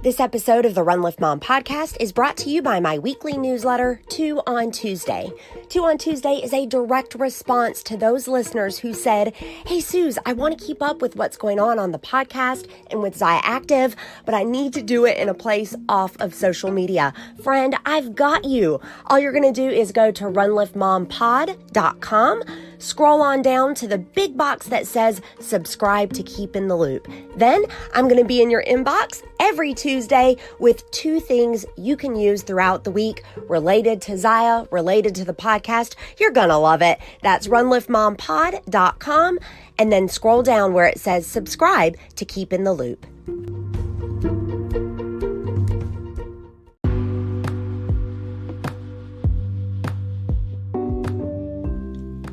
This episode of the Run Lift Mom podcast is brought to you by my weekly newsletter, 2 on Tuesday. 2 on Tuesday is a direct response to those listeners who said, "Hey, Suze, I want to keep up with what's going on the podcast and with Zaya Active, but I need to do it in a place off of social media." Friend, I've got you. All you're going to do is go to runliftmompod.com, scroll on down to the big box that says subscribe to keep in the loop. Then I'm going to be in your inbox every Tuesday with 2 things you can use throughout the week related to Zaya, related to the podcast. You're going to love it. That's runliftmompod.com, and then scroll down where it says subscribe to keep in the loop.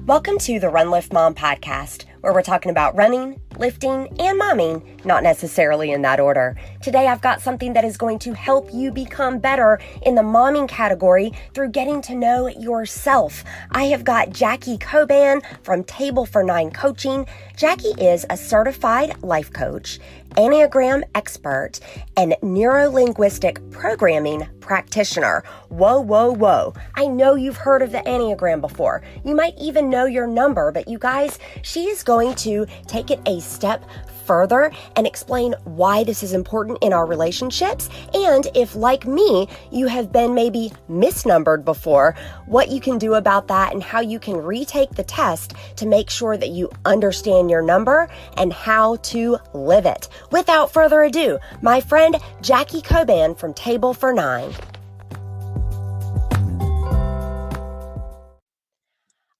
Welcome to the Run Lift Mom podcast, where we're talking about running, lifting, and momming, not necessarily in that order. Today, I've got something that is going to help you become better in the momming category through getting to know yourself. I have got Jackie Coban from Table for 9 Coaching. Jackie is a certified life coach, Ennegram expert, and neuro-linguistic programming practitioner. Whoa, whoa, whoa. I know you've heard of the Enneagram before. You might even know your number, but you guys, she is going to take it a step further and explain why this is important in our relationships. And if, like me, you have been maybe misnumbered before, what you can do about that and how you can retake the test to make sure that you understand your number and how to live it. Without further ado, my friend Jackie Coban from Table for 9.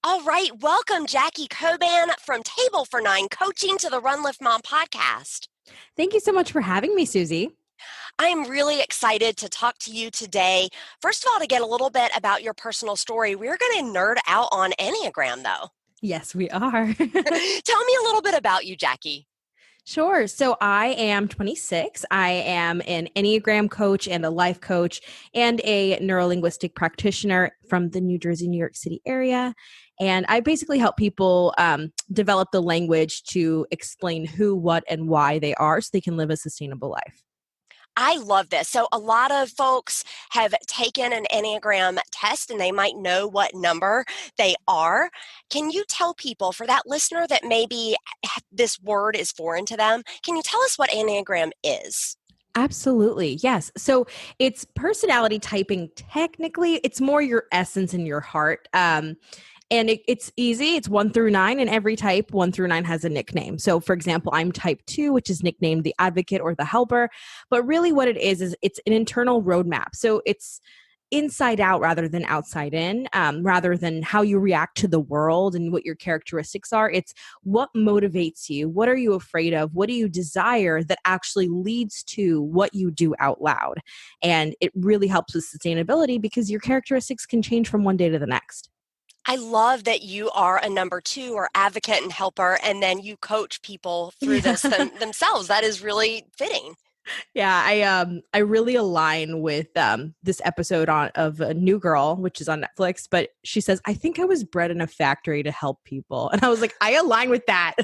All right, welcome Jackie Coban from Table for 9 Coaching to the Run Lift Mom podcast. Thank you so much for having me, Susie. I'm really excited to talk to you today. First of all, to get a little bit about your personal story. We're going to nerd out on Enneagram, though. Yes, we are. Tell me a little bit about you, Jackie. Sure. So I am 26. I am an Enneagram coach and a life coach and a neurolinguistic practitioner from the New Jersey, New York City area. And I basically help people develop the language to explain who, what, and why they are so they can live a sustainable life. I love this. So a lot of folks have taken an Enneagram test and they might know what number they are. Can you tell people, for that listener that maybe this word is foreign to them, can you tell us what Enneagram is? Absolutely. Yes. So it's personality typing. Technically, it's more your essence and your heart. And it's easy. It's 1 through 9, and every type 1 through 9 has a nickname. So for example, I'm type 2, which is nicknamed the advocate or the helper. But really what it is it's an internal roadmap. So it's inside out rather than outside in, rather than how you react to the world and what your characteristics are. It's what motivates you. What are you afraid of? What do you desire that actually leads to what you do out loud? And it really helps with sustainability because your characteristics can change from one day to the next. I love that you are a number 2 or advocate and helper, and then you coach people through this themselves. That is really fitting. Yeah, I really align with this episode of a New Girl, which is on Netflix. But she says, "I think I was bred in a factory to help people," and I was like, I align with that.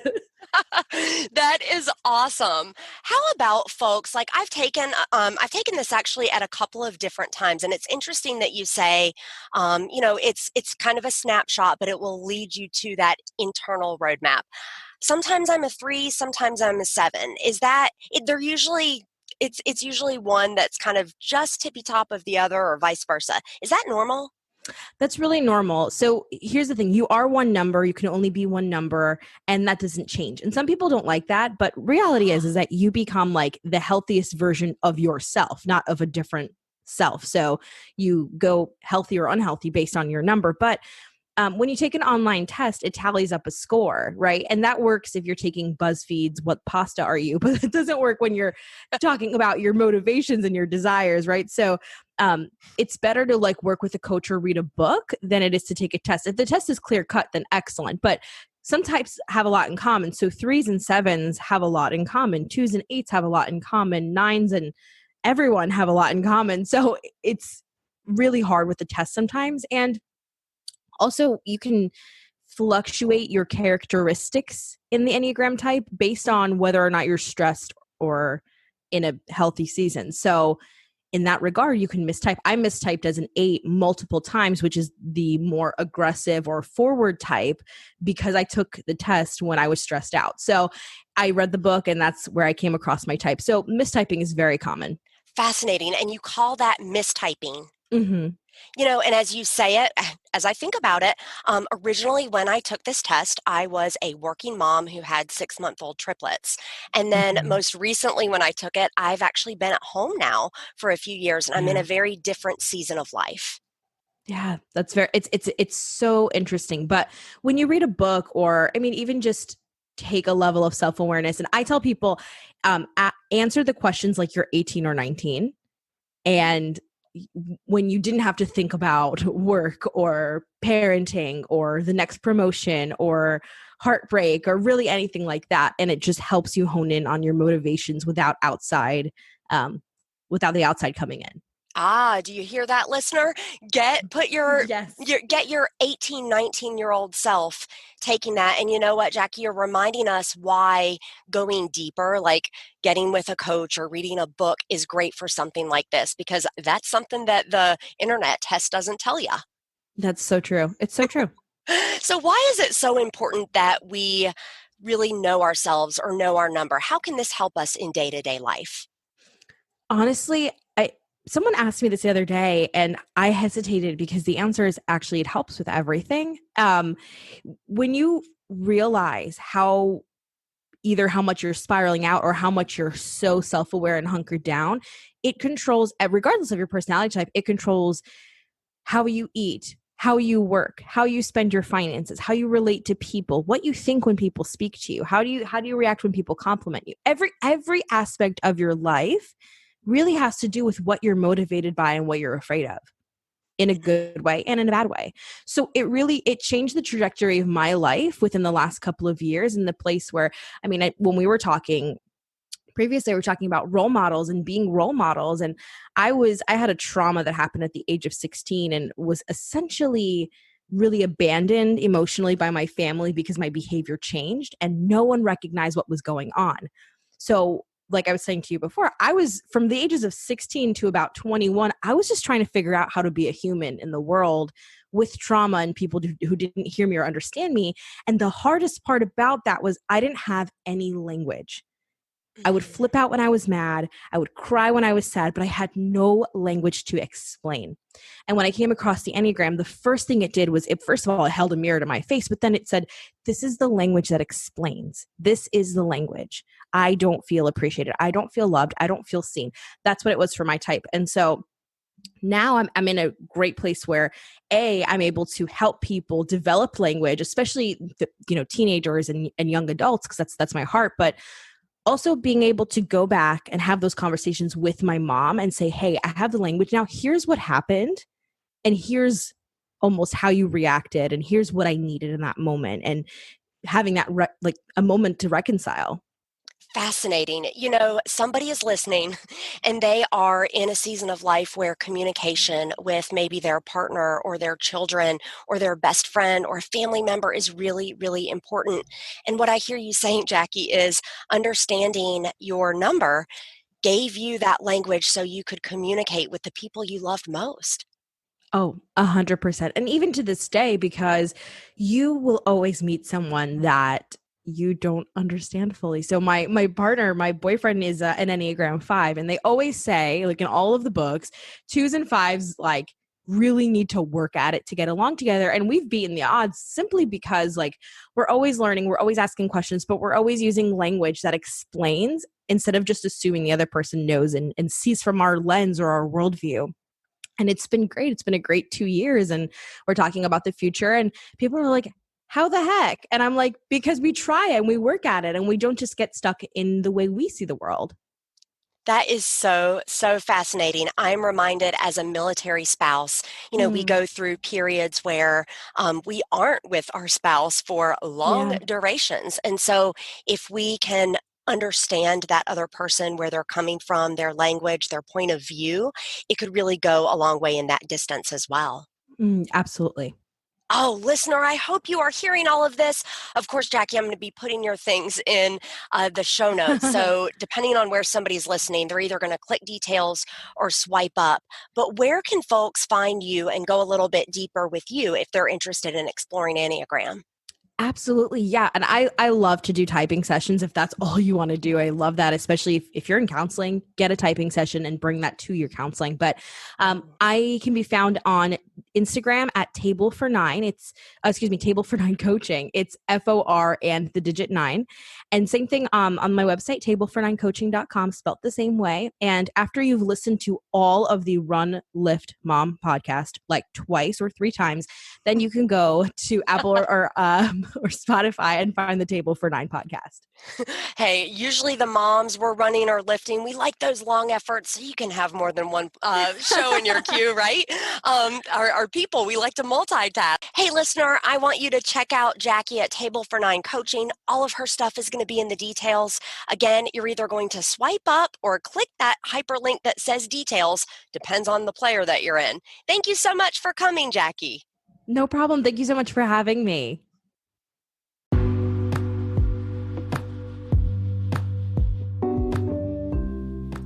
That is awesome. How about folks, like I've taken this actually at a couple of different times, and it's interesting that you say, it's kind of a snapshot, but it will lead you to that internal roadmap. Sometimes I'm a 3, sometimes I'm a 7. Is that they're usually it's usually one that's kind of just tippy top of the other, or vice versa. Is that normal? That's really normal. So here's the thing. You are one number. You can only be one number, and that doesn't change. And some people don't like that, but reality is that you become like the healthiest version of yourself, not of a different self. So you go healthy or unhealthy based on your number. But when you take an online test, it tallies up a score, right? And that works if you're taking BuzzFeed's "What Pasta Are You?" But it doesn't work when you're talking about your motivations and your desires, right? So it's better to like work with a coach or read a book than it is to take a test. If the test is clear cut, then excellent. But some types have a lot in common. So 3s and 7s have a lot in common. 2s and 8s have a lot in common. 9s and everyone have a lot in common. So it's really hard with the test sometimes. And also, you can fluctuate your characteristics in the Enneagram type based on whether or not you're stressed or in a healthy season. So in that regard, you can mistype. I mistyped as an 8 multiple times, which is the more aggressive or forward type, because I took the test when I was stressed out. So I read the book, and that's where I came across my type. So mistyping is very common. Fascinating. And you call that mistyping. Mm-hmm. And as you say it, as I think about it, originally when I took this test, I was a working mom who had 6-month-old triplets. And then Mm-hmm. most recently when I took it, I've actually been at home now for a few years, and I'm in Yeah. a very different season of life. Yeah, that's very it's so interesting. But when you read a book, or I mean, even just take a level of self-awareness, and I tell people, answer the questions like you're 18 or 19. And when you didn't have to think about work or parenting or the next promotion or heartbreak or really anything like that. And it just helps you hone in on your motivations um, without the outside coming in. Ah, do you hear that, listener? Put Yes. get your 18, 19-year-old self taking that. And you know what, Jackie, you're reminding us why going deeper, like getting with a coach or reading a book, is great for something like this, because that's something that the internet test doesn't tell you. That's so true. It's so true. So why is it so important that we really know ourselves or know our number? How can this help us in day-to-day life? Honestly, someone asked me this the other day, and I hesitated because the answer is actually it helps with everything. When you realize either how much you're spiraling out or how much you're so self-aware and hunkered down, it controls, regardless of your personality type, it controls how you eat, how you work, how you spend your finances, how you relate to people, what you think when people speak to you, how do you react when people compliment you. Every aspect of your life really has to do with what you're motivated by and what you're afraid of, in a good way and in a bad way. So it changed the trajectory of my life within the last couple of years, in the place where, I mean, when we were talking previously, we were talking about role models and being role models. And I had a trauma that happened at the age of 16, and was essentially really abandoned emotionally by my family because my behavior changed and no one recognized what was going on. So like I was saying to you before, I was, from the ages of 16 to about 21, I was just trying to figure out how to be a human in the world with trauma and people who didn't hear me or understand me. And the hardest part about that was I didn't have any language. I would Mhm. flip out when I was mad. I would cry when I was sad, but I had no language to explain. And when I came across the Enneagram, the first thing it did was, first of all, it held a mirror to my face, but then it said, this is the language that explains. This is the language. I don't feel appreciated. I don't feel loved. I don't feel seen. That's what it was for my type. And so now I'm in a great place where I'm able to help people develop language, especially teenagers and young adults, because that's my heart. But also being able to go back and have those conversations with my mom and say, hey, I have the language now. Here's what happened. And here's almost how you reacted. And here's what I needed in that moment. And having that like a moment to reconcile. Fascinating. Somebody is listening and they are in a season of life where communication with maybe their partner or their children or their best friend or a family member is really, really important. And what I hear you saying, Jackie, is understanding your number gave you that language so you could communicate with the people you loved most. Oh, 100%. And even to this day, because you will always meet someone that you don't understand fully. So my partner, my boyfriend is an Enneagram 5, and they always say, like in all of the books, 2s and 5s like really need to work at it to get along together. And we've beaten the odds simply because like we're always learning, we're always asking questions, but we're always using language that explains instead of just assuming the other person knows and sees from our lens or our worldview. And it's been great. It's been a great 2 years. And we're talking about the future. And people are like, how the heck? And I'm like, because we try and we work at it and we don't just get stuck in the way we see the world. That is so, so fascinating. I'm reminded as a military spouse, we Mm, go through periods where we aren't with our spouse for long yeah. durations. And so if we can understand that other person, where they're coming from, their language, their point of view, it could really go a long way in that distance as well. Absolutely. Oh, listener, I hope you are hearing all of this. Of course, Jackie, I'm going to be putting your things in the show notes. So depending on where somebody's listening, they're either going to click details or swipe up. But where can folks find you and go a little bit deeper with you if they're interested in exploring Enneagram? Absolutely. Yeah. And I love to do typing sessions if that's all you want to do. I love that, especially if you're in counseling, get a typing session and bring that to your counseling. But I can be found on Instagram at Table for Nine. It's, Table for Nine Coaching. It's FOR and the digit 9. And same thing on my website, table49coaching.com, spelt the same way. And after you've listened to all of the Run, Lift, Mom podcast, like twice or 3 times, then you can go to Apple or Spotify and find the Table for Nine podcast. Hey, usually the moms we're running or lifting, we like those long efforts so you can have more than one show in your queue, right? Our people, we like to multitask. Hey, listener, I want you to check out Jackie at Table for Nine Coaching. All of her stuff is going to be in the details. Again, you're either going to swipe up or click that hyperlink that says details. Depends on the player that you're in. Thank you so much for coming, Jackie. No problem. Thank you so much for having me.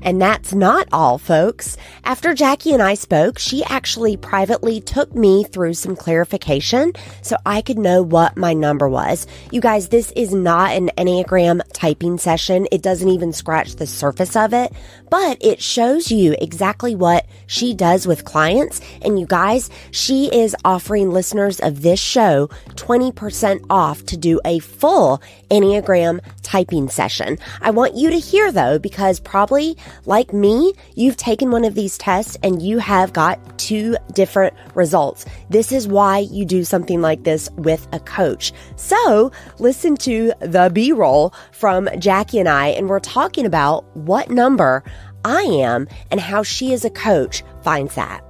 And that's not all, folks. After Jackie and I spoke, she actually privately took me through some clarification so I could know what my number was. You guys, this is not an Enneagram typing session. It doesn't even scratch the surface of it, but it shows you exactly what she does with clients. And you guys, she is offering listeners of this show 20% off to do a full Enneagram typing session. I want you to hear though, because probably like me, you've taken one of these tests and you have got 2 different results. This is why you do something like this with a coach. So listen to the B-roll from Jackie and I, and we're talking about what number I am and how she as a coach finds that.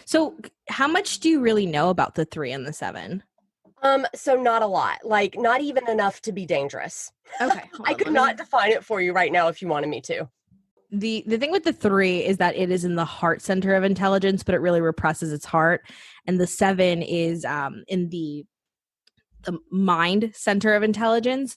So how much do you really know about the 3 and the 7? So not a lot, like not even enough to be dangerous. Okay. I could not define it for you right now if you wanted me to. The thing with the 3 is that it is in the heart center of intelligence, but it really represses its heart. And the 7 is in the mind center of intelligence.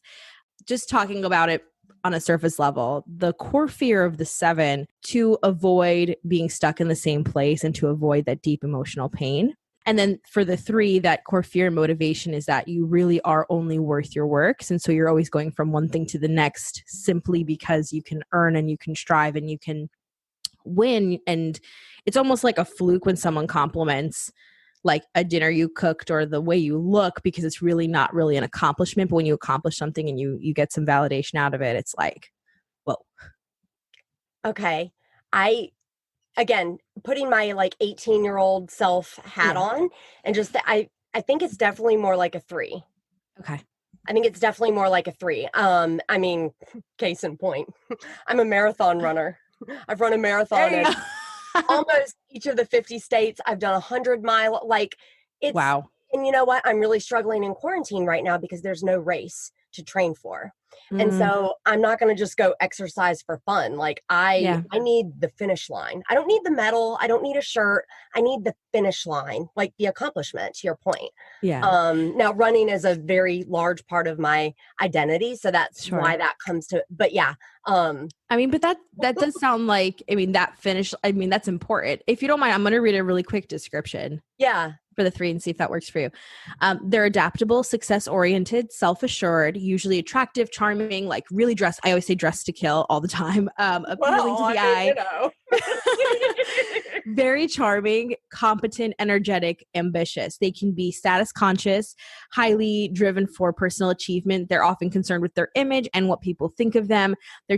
Just talking about it on a surface level, the core fear of the 7 to avoid being stuck in the same place and to avoid that deep emotional pain. And then for the 3, that core fear and motivation is that you really are only worth your works. And so you're always going from one thing to the next simply because you can earn and you can strive and you can win. And it's almost like a fluke when someone compliments like a dinner you cooked or the way you look, because it's really not really an accomplishment. But when you accomplish something and you get some validation out of it, it's like, whoa. Okay. Again, putting my like 18-year-old self hat on and just, I think it's definitely more like a 3. Okay. I think it's definitely more like a 3. I mean, case in point, I'm a marathon runner. I've run a marathon in almost each of the 50 states. I've done 100-mile, like it's, wow. And you know what? I'm really struggling in quarantine right now because there's no race to train for. And so I'm not going to just go exercise for fun. Like I need the finish line. I don't need the medal. I don't need a shirt. I need the finish line, like the accomplishment, to your point. Yeah. Now running is a very large part of my identity. So that's why that comes to, but yeah. I mean, but that does sound like, I mean, that finish, I mean, that's important. If you don't mind, I'm going to read a really quick description. Yeah. For the 3 and see if that works for you. They're adaptable, success-oriented, self-assured, usually attractive, charming, like really dressed. I always say dressed to kill all the time. Appealing to the eye. Very charming, competent, energetic, ambitious. They can be status conscious, highly driven for personal achievement. They're often concerned with their image and what people think of them. They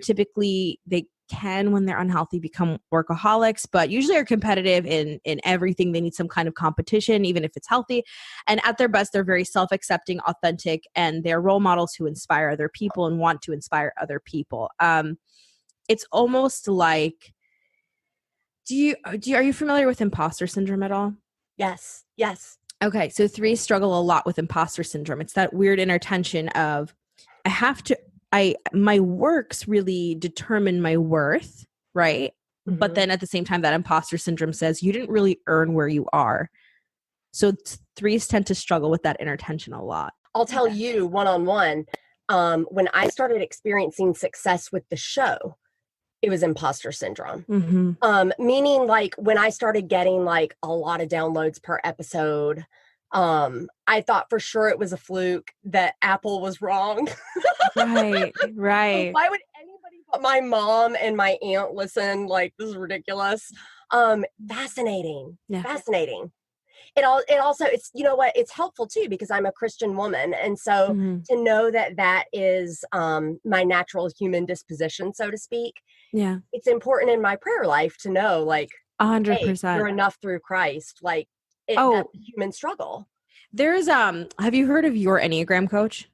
can, when they're unhealthy, become workaholics, but usually are competitive in everything. They need some kind of competition, even if it's healthy. And at their best, they're very self-accepting, authentic, and they're role models who inspire other people and want to inspire other people. It's almost like, are you familiar with imposter syndrome at all? Yes. Okay. So 3 struggle a lot with imposter syndrome. It's that weird inner tension of, my works really determine my worth, right? But then at the same time, that imposter syndrome says you didn't really earn where you are. So threes tend to struggle with that inner tension a lot. I'll tell you one-on-one, when I started experiencing success with the show, it was imposter syndrome. Meaning like when I started getting like a lot of downloads per episode, I thought for sure it was a fluke, that Apple was wrong. Right. Why would anybody but my mom and my aunt listen? Like, this is ridiculous. Fascinating. Fascinating. It also, it's, you know what, it's helpful too, because I'm a Christian woman. And so to know that is my natural human disposition, so to speak. Yeah. It's important in my prayer life to know, like, 100%. Hey, you're enough through Christ. Like, that's a human struggle. There's, have you heard of your Enneagram coach?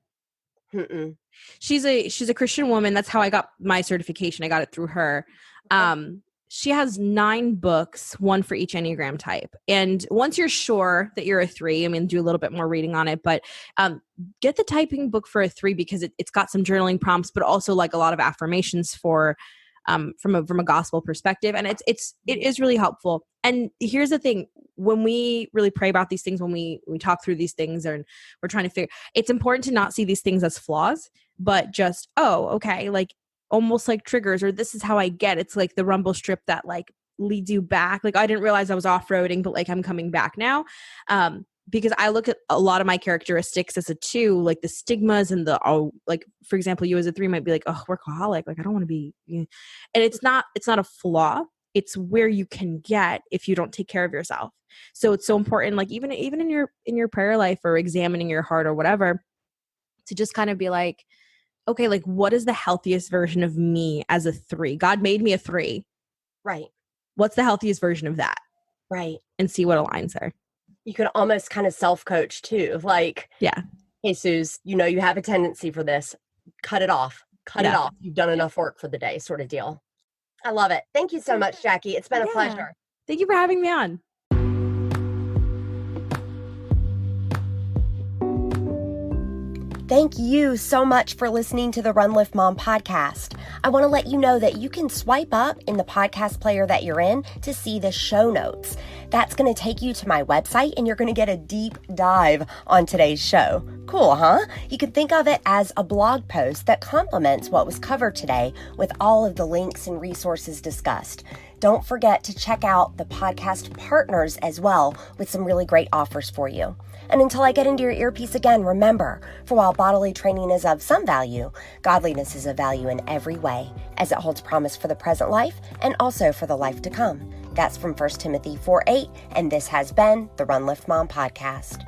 Mm-mm. She's a Christian woman. That's how I got my certification. I got it through her. She has 9 books, one for each Enneagram type. And once you're sure that you're a 3, I mean, do a little bit more reading on it, but get the typing book for a 3 because it's got some journaling prompts, but also like a lot of affirmations for from a gospel perspective. And it is really helpful. And here's the thing, when we really pray about these things, when we talk through these things and we're trying to figure, it's important to not see these things as flaws, but just, okay, like almost like triggers, or this is how I get. It's like the rumble strip that like leads you back. Like I didn't realize I was off-roading, but like I'm coming back now. Because I look at a lot of my characteristics as a 2, like the stigmas and like, for example, you as a 3 might be like, oh, workaholic. Like I don't want to be, and it's not a flaw. It's where you can get if you don't take care of yourself. So it's so important, like even in your prayer life or examining your heart or whatever, to just kind of be like, okay, like what is the healthiest version of me as a 3? God made me a 3. Right. What's the healthiest version of that? Right. And see what aligns there. You could almost kind of self-coach too. Like, hey, Suze, you know, you have a tendency for this. Cut it off. Cut it off. You've done enough work for the day, sort of deal. I love it. Thank you so much, Jackie. It's been a pleasure. Thank you for having me on. Thank you so much for listening to the Run Lift Mom podcast. I want to let you know that you can swipe up in the podcast player that you're in to see the show notes. That's going to take you to my website and you're going to get a deep dive on today's show. Cool, huh? You can think of it as a blog post that complements what was covered today with all of the links and resources discussed. Don't forget to check out the podcast partners as well with some really great offers for you. And until I get into your earpiece again, remember, for while bodily training is of some value, godliness is of value in every way, as it holds promise for the present life and also for the life to come. That's from 1 Timothy 4:8, and this has been the Run Lift Mom podcast.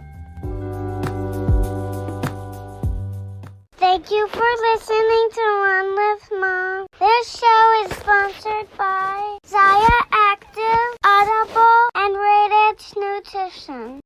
Thank you for listening to Run Lift Mom. This show is sponsored by Zaya Active, Audible, and Radiant Nutrition.